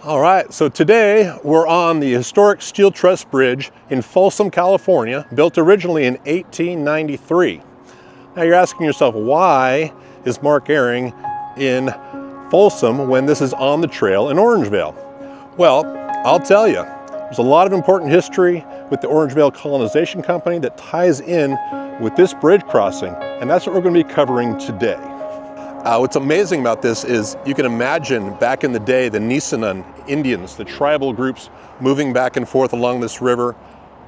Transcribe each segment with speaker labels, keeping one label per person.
Speaker 1: All right, so today we're on the historic steel truss bridge in Folsom, California, built originally in 1893. Now you're asking yourself, why is Mark Ehring in Folsom when this is on the trail in Orangevale? Well, I'll tell you, there's a lot of important history with the Orange Vale Colonization Company that ties in with this bridge crossing, and that's what we're going to be covering today. What's amazing about this is you can imagine back in the day the Nisenan Indians, the tribal groups moving back and forth along this river,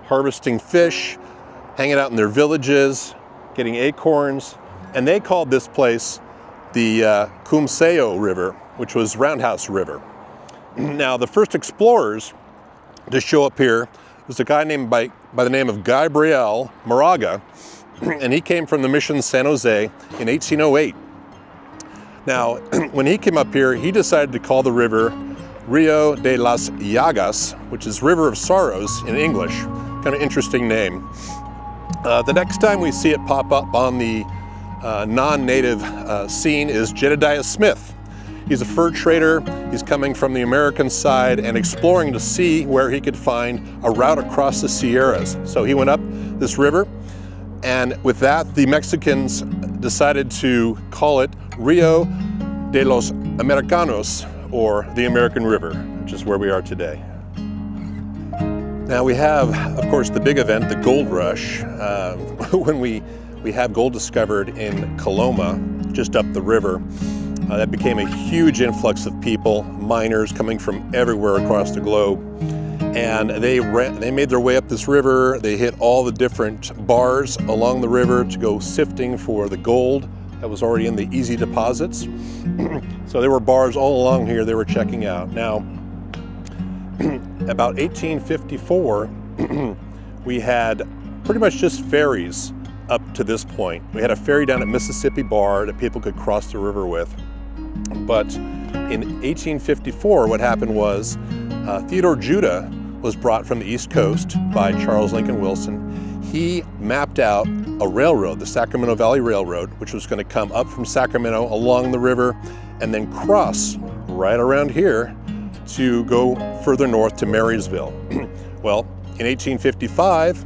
Speaker 1: harvesting fish, hanging out in their villages, getting acorns, and they called this place the Cumseo River, which was Roundhouse River. Now the first explorers to show up here was a guy named by the name of Gabriel Moraga, and he came from the mission San Jose in 1808. Now, when he came up here, he decided to call the river Rio de las Llagas, which is River of Sorrows in English. Kind of interesting name. The next time we see it pop up on the non-native scene is Jedediah Smith. He's a fur trader. He's coming from the American side and exploring to see where he could find a route across the Sierras. So he went up this river, and with that, the Mexicans decided to call it Rio de los Americanos, or the American River, which is where we are today. Now we have, of course, the big event, the gold rush, when we have gold discovered in Coloma, just up the river. That became a huge influx of people, miners coming from everywhere across the globe. And they made their way up this river. They hit all the different bars along the river to go sifting for the gold that was already in the easy deposits. So there were bars all along here they were checking out. Now, about 1854, we had pretty much just ferries up to this point. We had a ferry down at Mississippi Bar that people could cross the river with. But in 1854, what happened was Theodore Judah was brought from the East Coast by Charles Lincoln Wilson. He mapped out a railroad, the Sacramento Valley Railroad, which was going to come up from Sacramento along the river and then cross right around here to go further north to Marysville. Well, in 1855,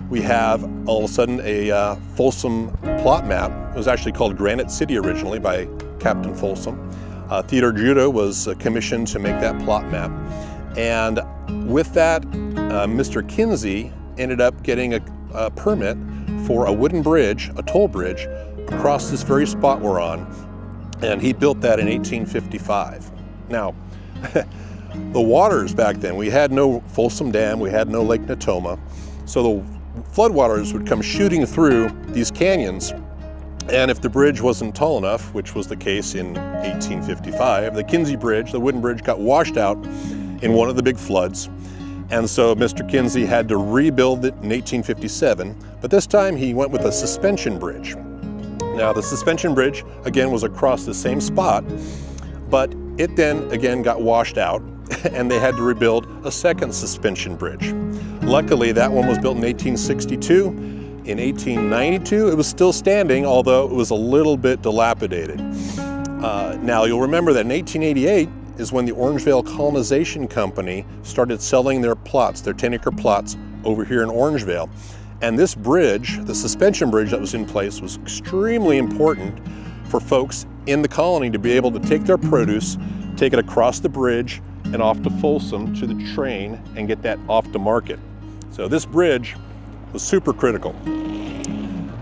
Speaker 1: we have all of a sudden a Folsom plot map. It was actually called Granite City originally by Captain Folsom. Theodore Judah was commissioned to make that plot map. And with that, Mr. Kinsey ended up getting a permit for a wooden bridge, a toll bridge, across this very spot we're on. And he built that in 1855. Now, the waters back then, we had no Folsom Dam, we had no Lake Natoma. So the floodwaters would come shooting through these canyons. And if the bridge wasn't tall enough, which was the case in 1855, the Kinsey Bridge, the wooden bridge, got washed out in one of the big floods. And so Mr. Kinsey had to rebuild it in 1857, but this time he went with a suspension bridge. Now the suspension bridge, again, was across the same spot, but it then again got washed out and they had to rebuild a second suspension bridge. Luckily, that one was built in 1862. In 1892, it was still standing, although it was a little bit dilapidated. Now you'll remember that in 1888, is when the Orange Vale Colonization Company started selling their plots, their 10-acre plots over here in Orangevale. And this bridge, the suspension bridge that was in place, was extremely important for folks in the colony to be able to take their produce, take it across the bridge and off to Folsom to the train and get that off to market. So this bridge was super critical.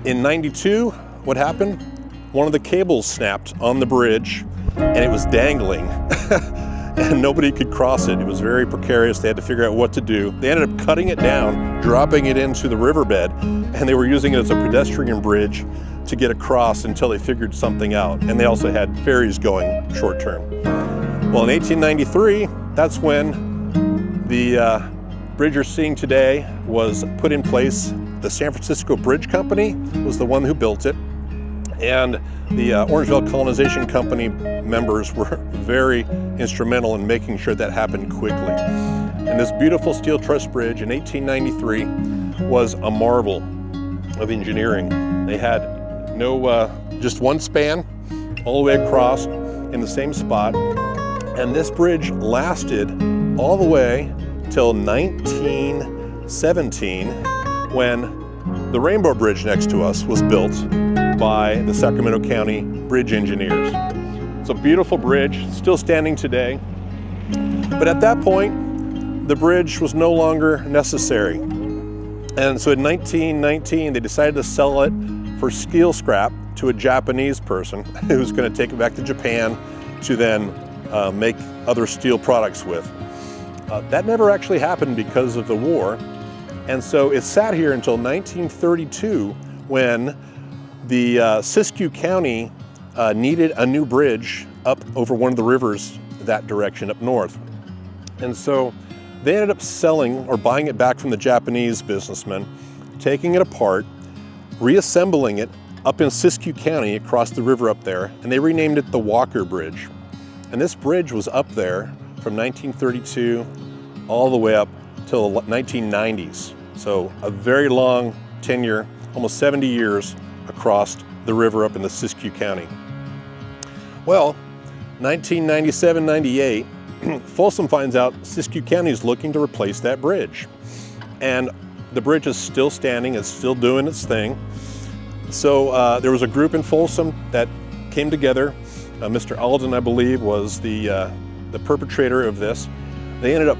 Speaker 1: In 92, what happened? One of the cables snapped on the bridge and it was dangling and nobody could cross it. It was very precarious. They had to figure out what to do. They ended up cutting it down, dropping it into the riverbed, and they were using it as a pedestrian bridge to get across until they figured something out. And they also had ferries going short term. Well, in 1893, that's when the bridge you're seeing today was put in place. The San Francisco Bridge Company was the one who built it. And the Orange Vale Colonization Company members were very instrumental in making sure that happened quickly. And this beautiful steel truss bridge in 1893 was a marvel of engineering. They had no, just one span all the way across in the same spot. And this bridge lasted all the way till 1917, when the Rainbow Bridge next to us was built by the Sacramento County Bridge Engineers. It's a beautiful bridge, still standing today. But at that point, the bridge was no longer necessary. And so in 1919, they decided to sell it for steel scrap to a Japanese person who was going to take it back to Japan to then make other steel products with. That never actually happened because of the war. And so it sat here until 1932, when the Siskiyou County needed a new bridge up over one of the rivers that direction up north. And so they ended up selling or buying it back from the Japanese businessmen, taking it apart, reassembling it up in Siskiyou County across the river up there, and they renamed it the Walker Bridge. And this bridge was up there from 1932 all the way up till the 1990s. So a very long tenure, almost 70 years across the river up in the Siskiyou County. Well, 1997-98, Folsom finds out Siskiyou County is looking to replace that bridge. And the bridge is still standing, it's still doing its thing. So there was a group in Folsom that came together. Mr. Alden, I believe, was the perpetrator of this. They ended up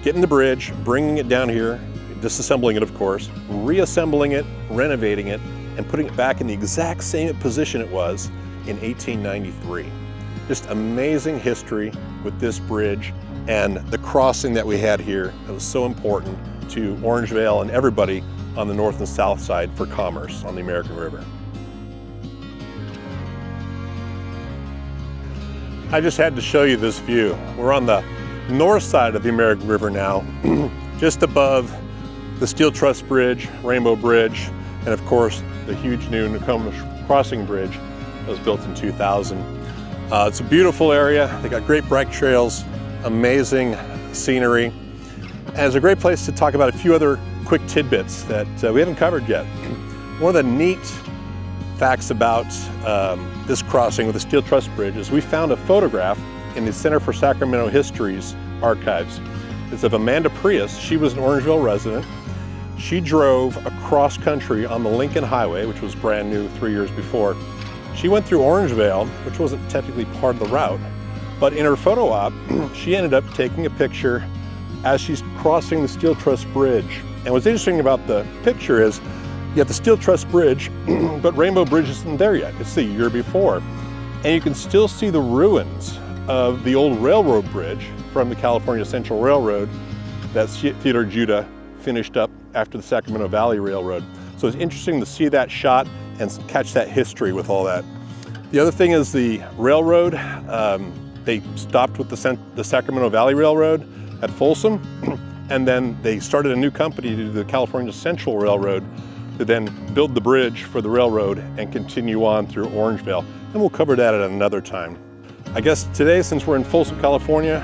Speaker 1: getting the bridge, bringing it down here, disassembling it, of course, reassembling it, renovating it, and putting it back in the exact same position it was in 1893. Just amazing history with this bridge and the crossing that we had here. It was so important to Orangevale and everybody on the north and south side for commerce on the American River. I just had to show you this view. We're on the north side of the American River now, just above the Steel Truss Bridge, Rainbow Bridge, and of course the huge new Nokomis Crossing Bridge that was built in 2000. It's a beautiful area. They got great bike trails, amazing scenery, and it's a great place to talk about a few other quick tidbits that we haven't covered yet. One of the neat facts about this crossing with the Steel Truss Bridge is we found a photograph in the Center for Sacramento History's archives. It's of Amanda Prius. She was an Orangevale resident. She drove across country on the Lincoln Highway, which was brand new 3 years before. She went through Orangevale, which wasn't technically part of the route, but in her photo op, she ended up taking a picture as she's crossing the Steel Truss Bridge. And what's interesting about the picture is you have the Steel Truss Bridge, but Rainbow Bridge isn't there yet. It's the year before. And you can still see the ruins of the old railroad bridge from the California Central Railroad that Theodore Judah finished up after the Sacramento Valley Railroad. So it's interesting to see that shot and catch that history with all that. The other thing is the railroad. They stopped with the Sacramento Valley Railroad at Folsom, and then they started a new company to do the California Central Railroad to then build the bridge for the railroad and continue on through Orangevale. And we'll cover that at another time. I guess today, since we're in Folsom, California,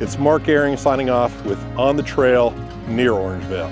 Speaker 1: it's Mark Ehring signing off with On the Trail near Orangevale.